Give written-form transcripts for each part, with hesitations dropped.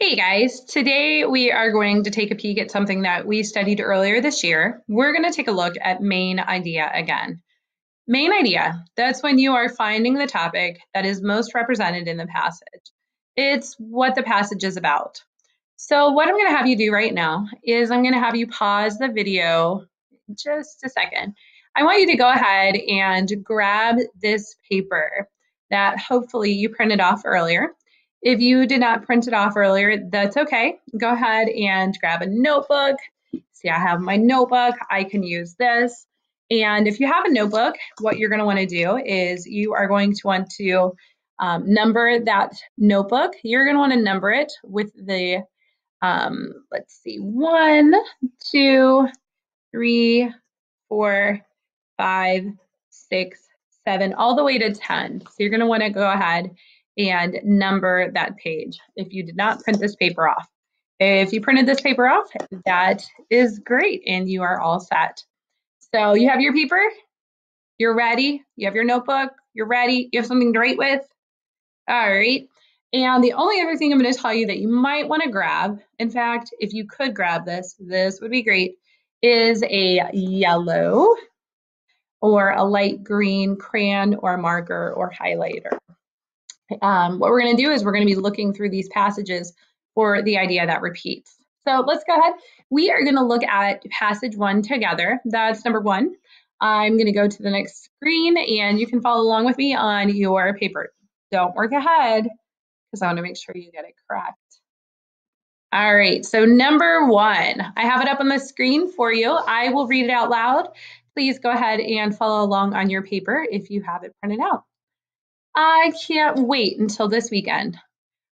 Hey guys, today we are going to take a peek at something that we studied earlier this year. We're going to take a look at main idea again. Main idea, that's when you are finding the topic that is most represented in the passage. It's what the passage is about. So what I'm going to have you do right now is I'm going to have you pause the video just a second. I want you to go ahead and grab this paper that hopefully you printed off earlier. If you did not print it off earlier, that's okay. Go ahead and grab a notebook. See, I have my notebook. I can use this. And if you have a notebook, what you're going to want to do is you are going to want to number that notebook. You're going to want to number it with the, let's see, 1, 2, 3, 4, 5, 6, 7, all the way to 10. So you're going to want to go ahead and number that page if you did not print this paper off. If you printed this paper off, that is great and you are all set. So you have your paper, you're ready, you have your notebook, you're ready, you have something to write with. All right. And the only other thing I'm going to tell you that you might want to grab, in fact, if you could grab this would be great, is a yellow or a light green crayon or marker or highlighter. What we're going to do is we're going to be looking through these passages for the idea that repeats. So let's go ahead. We are going to look at passage 1 together. That's number 1. I'm going to go to the next screen and you can follow along with me on your paper. Don't work ahead because I want to make sure you get it correct. All right, so number 1, I have it up on the screen for you. I will read it out loud. Please go ahead and follow along on your paper if you have it printed out. I can't wait until this weekend.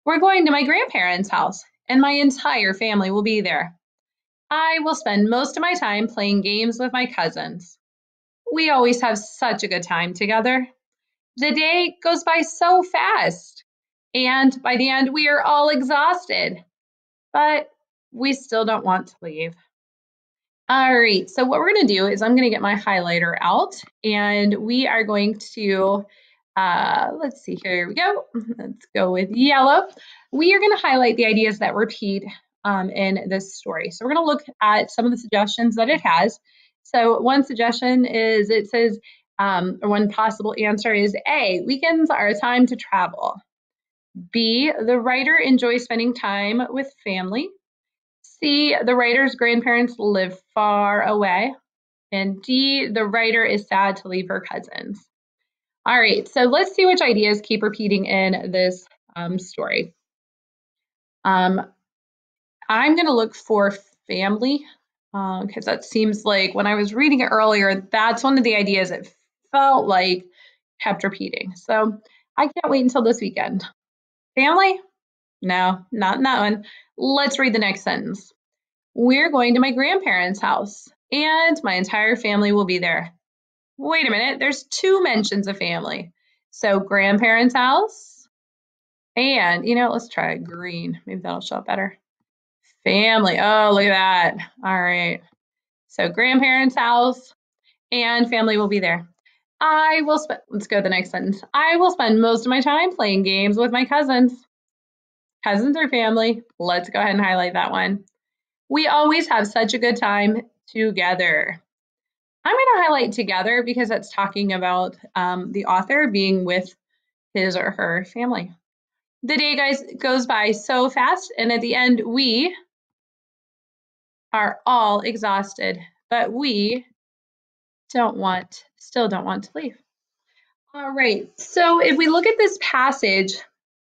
We're going to my grandparents' house, and my entire family will be there. I will spend most of my time playing games with my cousins. We always have such a good time together. The day goes by so fast, and by the end, we are all exhausted, but we still don't want to leave. All right, so what we're going to do is I'm going to get my highlighter out, and we are going to let's see, here we go. Let's go with yellow. We are going to highlight the ideas that repeat in this story. So we're going to look at some of the suggestions that it has. So one suggestion is it says, or one possible answer is A, weekends are a time to travel. B, the writer enjoys spending time with family. C, the writer's grandparents live far away. And D, the writer is sad to leave her cousins. All right, so let's see which ideas keep repeating in this story. I'm going to look for family because that seems like when I was reading it earlier, that's one of the ideas it felt like kept repeating. So I can't wait until this weekend. Family? No, not in that one. Let's read the next sentence. We're going to my grandparents' house and my entire family will be there. Wait a minute, there's 2 mentions of family. So grandparents' house, and let's try green. Maybe that'll show up better. Family, oh, look at that. All right, so grandparents' house and family will be there. Let's go to the next sentence. I will spend most of my time playing games with my cousins. Cousins or family, let's go ahead and highlight that one. We always have such a good time together. I'm going to highlight together because that's talking about the author being with his or her family. The day goes by so fast, and at the end, we are all exhausted, but we still don't want to leave. All right, so if we look at this passage,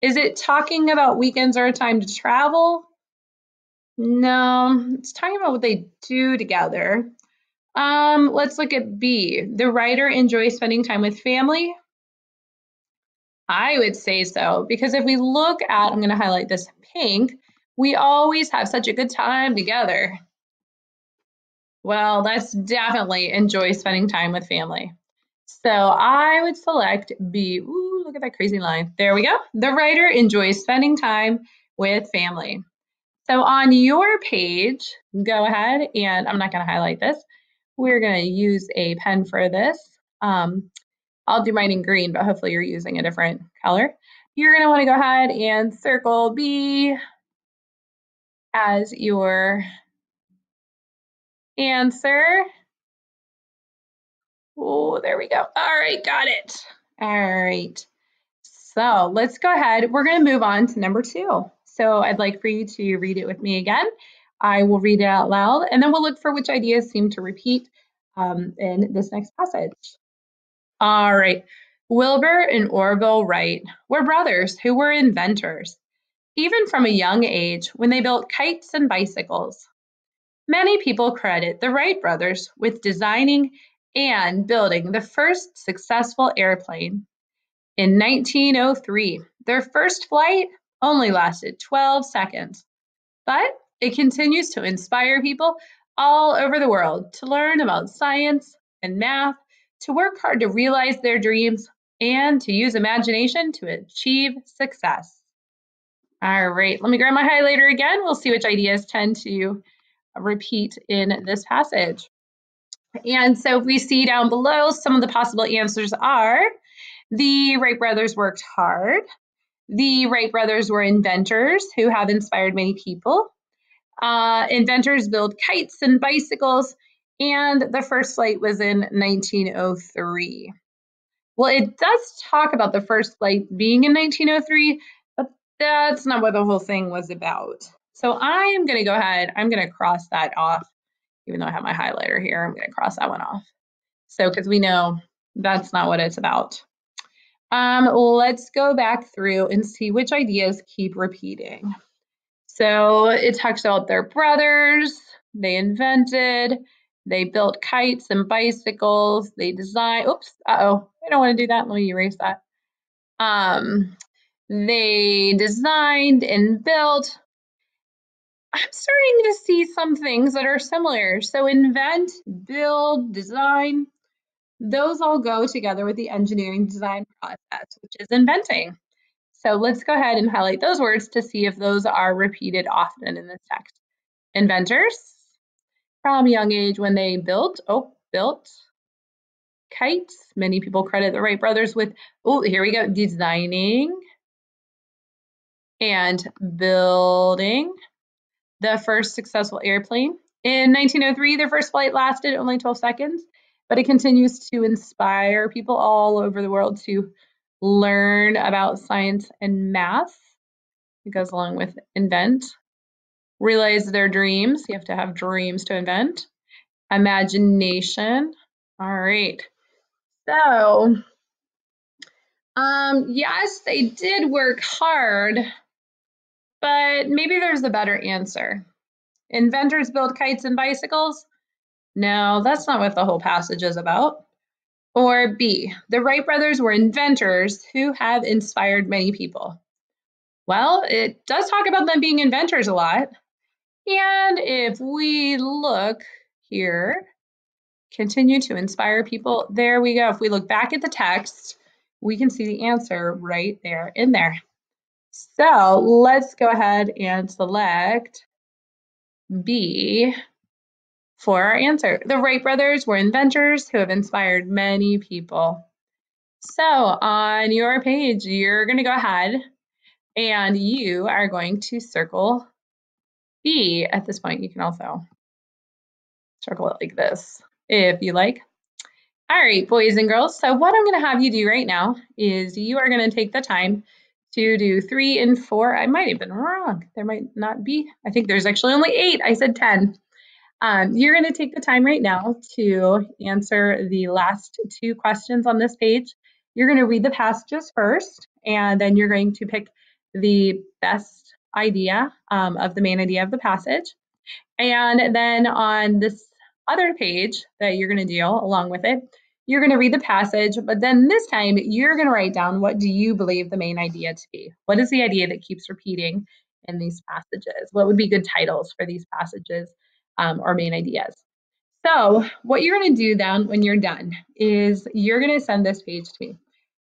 is it talking about weekends are a time to travel? No, it's talking about what they do together. Let's look at B. The writer enjoys spending time with family. I would say so, because if we look at, I'm going to highlight this pink, we always have such a good time together. Well, that's definitely enjoy spending time with family. So I would select B. Ooh, look at that crazy line. There we go. The writer enjoys spending time with family. So on your page, go ahead and I'm not going to highlight this. We're going to use a pen for this. I'll do mine in green, but hopefully you're using a different color. You're going to want to go ahead and circle B, as your answer. Oh, there we go. All right, got it. All right. So let's go ahead. We're going to move on to number 2. So I'd like for you to read it with me again. I will read it out loud, and then we'll look for which ideas seem to repeat in this next passage. All right. Wilbur and Orville Wright were brothers who were inventors, even from a young age when they built kites and bicycles. Many people credit the Wright brothers with designing and building the first successful airplane. In 1903, their first flight only lasted 12 seconds, but it continues to inspire people all over the world to learn about science and math, to work hard to realize their dreams, and to use imagination to achieve success. All right, let me grab my highlighter again. We'll see which ideas tend to repeat in this passage. And so if we see down below, some of the possible answers are the Wright brothers worked hard. The Wright brothers were inventors who have inspired many people. Inventors build kites and bicycles, and the first flight was in 1903. Well, it does talk about the first flight being in 1903, but that's not what the whole thing was about. So I am going to go ahead, I'm going to cross that off, even though I have my highlighter here, I'm going to cross that one off. So, because we know that's not what it's about. Let's go back through and see which ideas keep repeating. So it talks about their brothers, they invented, they built kites and bicycles, they designed, I don't want to do that, let me erase that. They designed and built. I'm starting to see some things that are similar. So invent, build, design, those all go together with the engineering design process, which is inventing. So let's go ahead and highlight those words to see if those are repeated often in this text. Inventors, from a young age when they built kites. Many people credit the Wright brothers with, here we go, designing and building the first successful airplane. In 1903, their first flight lasted only 12 seconds, but it continues to inspire people all over the world to learn about science and math. It goes along with invent. Realize their dreams. You have to have dreams to invent. Imagination. All right. So, yes, they did work hard, but maybe there's a better answer. Inventors build kites and bicycles? No, that's not what the whole passage is about. Or B, the Wright brothers were inventors who have inspired many people. Well, it does talk about them being inventors a lot. And if we look here, continue to inspire people, there we go. If we look back at the text, we can see the answer right there in there. So let's go ahead and select B for our answer. The Wright brothers were inventors who have inspired many people. So on your page, you're going to go ahead and you are going to circle B at this point. You can also circle it like this if you like. All right, boys and girls. So what I'm going to have you do right now is you are going to take the time to do 3 and 4. I might have been wrong. There might not be. I think there's actually only 8. I said 10. You're going to take the time right now to answer the last 2 questions on this page. You're going to read the passages first, and then you're going to pick the best idea of the main idea of the passage. And then on this other page that you're going to deal along with it, you're going to read the passage, but then this time you're going to write down, what do you believe the main idea to be? What is the idea that keeps repeating in these passages? What would be good titles for these passages or main ideas? So what you're going to do then when you're done is you're going to send this page to me.